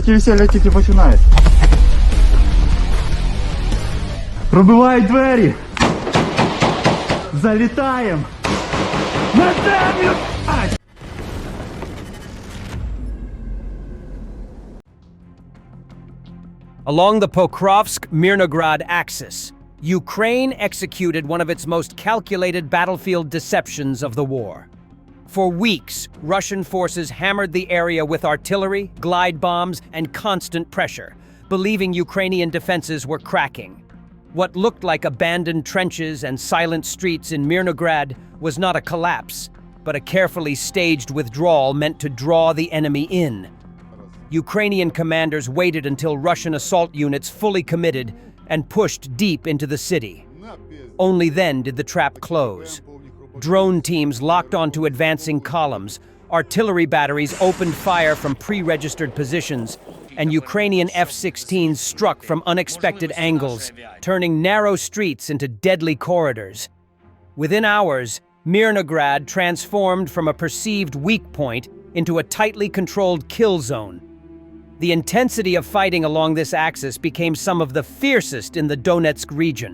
Эти веселья тільки починають. Пробивають двері! Залітаємо! На землю! Along the Pokrovsk-Mirnograd axis, Ukraine executed one of its most calculated battlefield deceptions of the war. For weeks, Russian forces hammered the area with artillery, glide bombs, and constant pressure, believing Ukrainian defenses were cracking. What looked like abandoned trenches and silent streets in Mirnograd was not a collapse, but a carefully staged withdrawal meant to draw the enemy in. Ukrainian commanders waited until Russian assault units fully committed and pushed deep into the city. Only then did the trap close. Drone teams locked onto advancing columns, artillery batteries opened fire from pre-registered positions, and Ukrainian F-16s struck from unexpected angles, turning narrow streets into deadly corridors. Within hours, Mirnograd transformed from a perceived weak point into a tightly controlled kill zone. The intensity of fighting along this axis became some of the fiercest in the Donetsk region.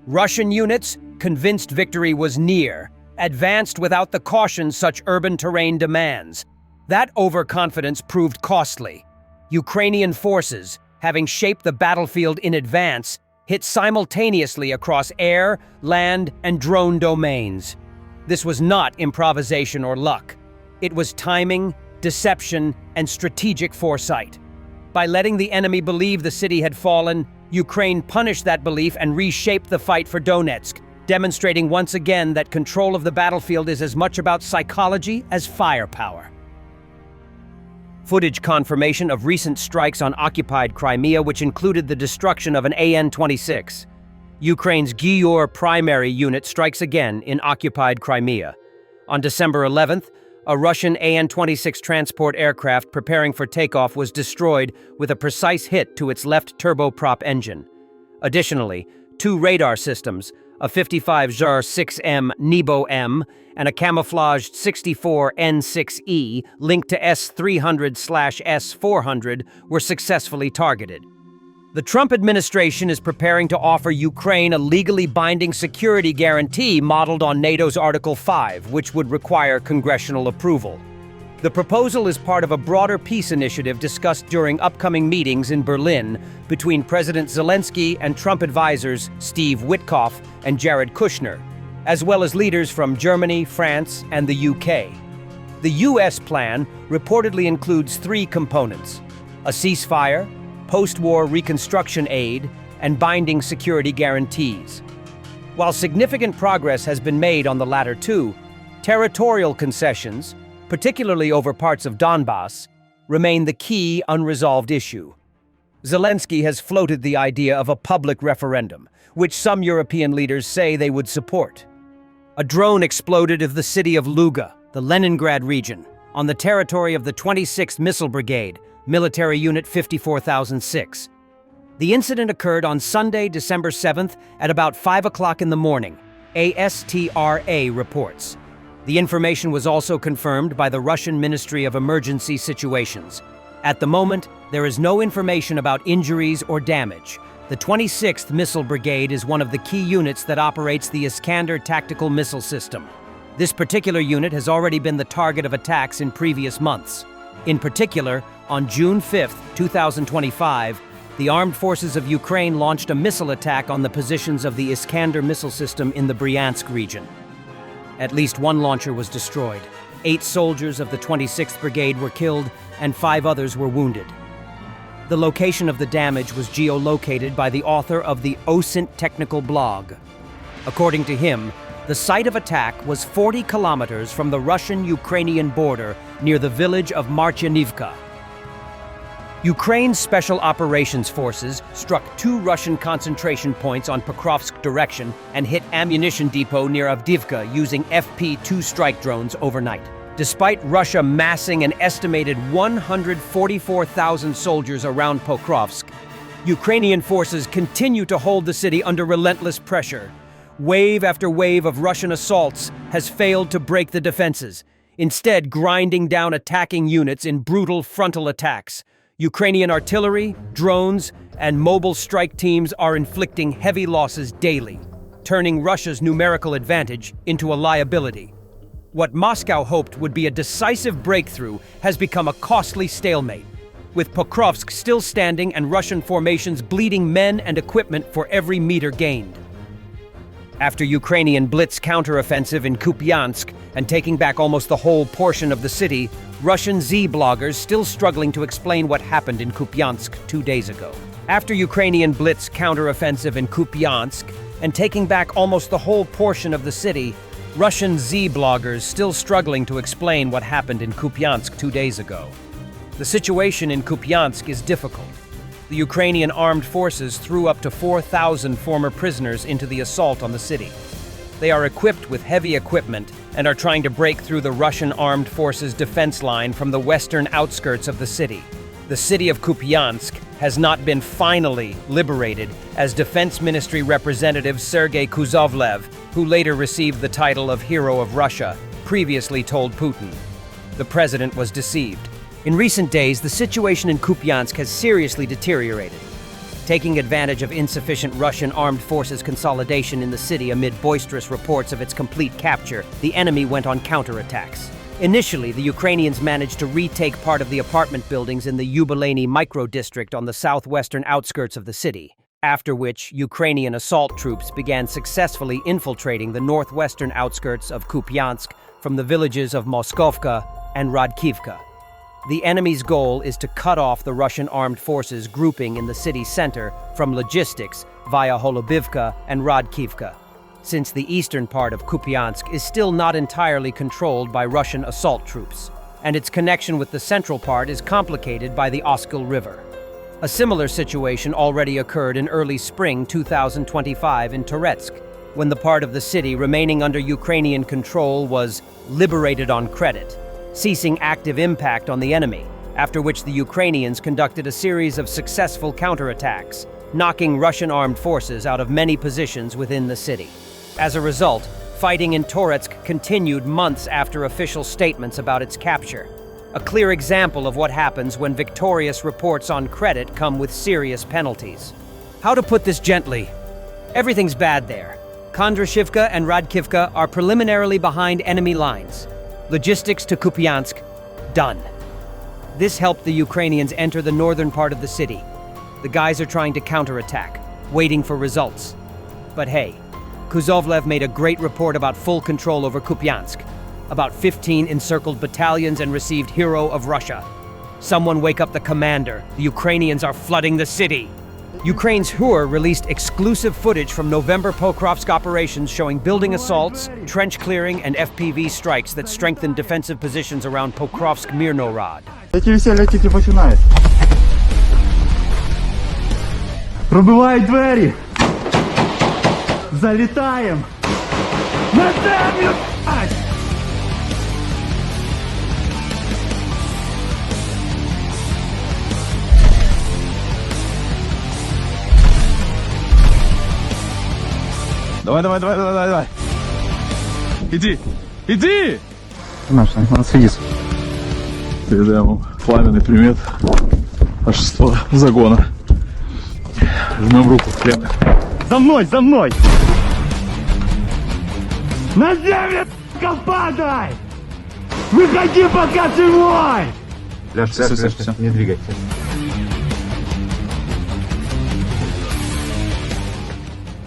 Russian units, convinced victory was near, advanced without the caution such urban terrain demands. That overconfidence proved costly. Ukrainian forces, having shaped the battlefield in advance, hit simultaneously across air, land, and drone domains. This was not improvisation or luck. It was timing, deception, and strategic foresight. By letting the enemy believe the city had fallen, Ukraine punished that belief and reshaped the fight for Donetsk, demonstrating once again that control of the battlefield is as much about psychology as firepower. Footage confirmation of recent strikes on occupied Crimea, which included the destruction of an AN-26. Ukraine's Gyur primary unit strikes again in occupied Crimea. On December 11th, a Russian AN-26 transport aircraft preparing for takeoff was destroyed with a precise hit to its left turboprop engine. Additionally, two radar systems, a 55 Jar-6M Nebo-M and a camouflaged 64 N6E linked to S-300/S-400 were successfully targeted. The Trump administration is preparing to offer Ukraine a legally binding security guarantee modeled on NATO's Article 5, which would require congressional approval. The proposal is part of a broader peace initiative discussed during upcoming meetings in Berlin between President Zelensky and Trump advisors Steve Witkoff and Jared Kushner, as well as leaders from Germany, France, and the UK. The US plan reportedly includes three components: a ceasefire, post-war reconstruction aid, and binding security guarantees. While significant progress has been made on the latter two, territorial concessions, particularly over parts of Donbass, remain the key unresolved issue. Zelensky has floated the idea of a public referendum, which some European leaders say they would support. A drone exploded in the city of Luga, the Leningrad region, on the territory of the 26th Missile Brigade, Military Unit 54006. The incident occurred on Sunday, December 7th at about 5 o'clock in the morning, ASTRA reports. The information was also confirmed by the Russian Ministry of Emergency Situations. At the moment, there is no information about injuries or damage. The 26th Missile Brigade is one of the key units that operates the Iskander tactical missile system. This particular unit has already been the target of attacks in previous months. In particular, on June 5, 2025, the armed forces of Ukraine launched a missile attack on the positions of the Iskander missile system in the Bryansk region. At least one launcher was destroyed. 8 soldiers of the 26th Brigade were killed, and 5 others were wounded. The location of the damage was geolocated by the author of the OSINT technical blog. According to him, the site of attack was 40 kilometers from the Russian-Ukrainian border near the village of Martyanivka. Ukraine's Special Operations Forces struck 2 Russian concentration points on Pokrovsk direction and hit ammunition depot near Avdiivka using FP-2 strike drones overnight. Despite Russia massing an estimated 144,000 soldiers around Pokrovsk, Ukrainian forces continue to hold the city under relentless pressure. Wave after wave of Russian assaults has failed to break the defenses, instead grinding down attacking units in brutal frontal attacks. Ukrainian artillery, drones, and mobile strike teams are inflicting heavy losses daily, turning Russia's numerical advantage into a liability. What Moscow hoped would be a decisive breakthrough has become a costly stalemate, with Pokrovsk still standing and Russian formations bleeding men and equipment for every meter gained. After Ukrainian blitz counteroffensive in Kupiansk and taking back almost the whole portion of the city, Russian Z-bloggers still struggling to explain what happened in Kupiansk 2 days ago. After Ukrainian blitz counteroffensive in Kupiansk and taking back almost the whole portion of the city, Russian Z-bloggers still struggling to explain what happened in Kupiansk 2 days ago. The situation in Kupiansk is difficult. The Ukrainian armed forces threw up to 4,000 former prisoners into the assault on the city. They are equipped with heavy equipment and are trying to break through the Russian armed forces' defense line from the western outskirts of the city. The city of Kupiansk has not been finally liberated, as Defense Ministry representative Sergei Kuzovlev, who later received the title of Hero of Russia, previously told Putin. The president was deceived. In recent days, the situation in Kupiansk has seriously deteriorated. Taking advantage of insufficient Russian armed forces consolidation in the city amid boisterous reports of its complete capture, the enemy went on counterattacks. Initially, the Ukrainians managed to retake part of the apartment buildings in the Yubileyny micro-district on the southwestern outskirts of the city, after which Ukrainian assault troops began successfully infiltrating the northwestern outskirts of Kupiansk from the villages of Moskovka and Radkivka. The enemy's goal is to cut off the Russian armed forces grouping in the city center from logistics via Holubivka and Radkivka, since the eastern part of Kupiansk is still not entirely controlled by Russian assault troops, and its connection with the central part is complicated by the Oskil River. A similar situation already occurred in early spring 2025 in Toretsk, when the part of the city remaining under Ukrainian control was liberated on credit, ceasing active impact on the enemy, after which the Ukrainians conducted a series of successful counterattacks, knocking Russian armed forces out of many positions within the city. As a result, fighting in Toretsk continued months after official statements about its capture, a clear example of what happens when victorious reports on credit come with serious penalties. How to put this gently? Everything's bad there. Kondrashivka and Radkivka are preliminarily behind enemy lines. Logistics to Kupiansk, done. This helped the Ukrainians enter the northern part of the city. The guys are trying to counterattack, waiting for results. But hey, Kuzovlev made a great report about full control over Kupiansk, about 15 encircled battalions, and received Hero of Russia. Someone wake up the commander. The Ukrainians are flooding the city. Ukraine's HUR released exclusive footage from November Pokrovsk operations showing building assaults, trench clearing, and FPV strikes that strengthened defensive positions around Pokrovsk Mirnograd. Эти веселья тільки починають. Пробивають двері. Залітаємо. На землю! Давай. Иди! Конечно, надо садиться. Передаем вам пламенный привет от 6-го загона. Жмем руку в плен. За мной! На землю, падай! Выходи, пока живой! Все. Не двигайся.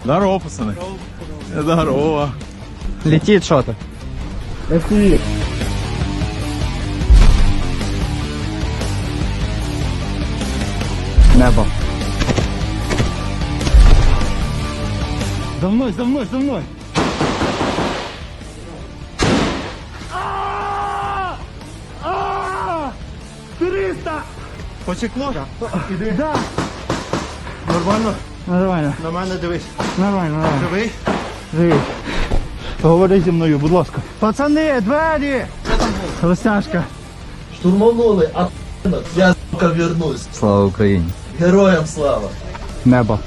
Здорово, пацаны. Здорово. Летит что-то. FPV. Небо. За мной! 300! Потекло? Іди. Да! Нормально? Нормально. На мене дивись. Нормально. Живий? Живий. Поговори зі мною, будь ласка. Пацани, двері! Що там було? Розтяжка. Штурманули, охуєнно. Я, сука, вернусь. Слава Україні. Героям слава. Небо.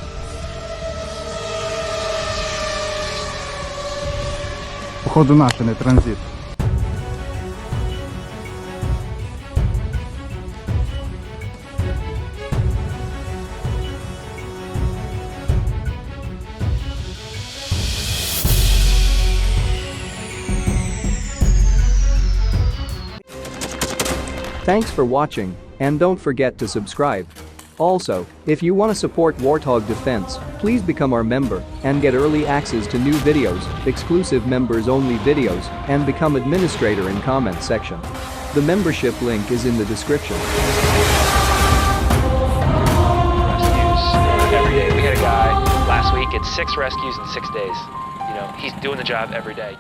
Походу наше, не транзит. Thanks for watching, and don't forget to subscribe. Also, if you want to support Warthog Defense, please become our member and get early access to new videos, exclusive members-only videos, and become administrator in comment section. The membership link is in the description. Rescues every day. We had a guy last week at 6 rescues in 6 days. You know, he's doing the job every day.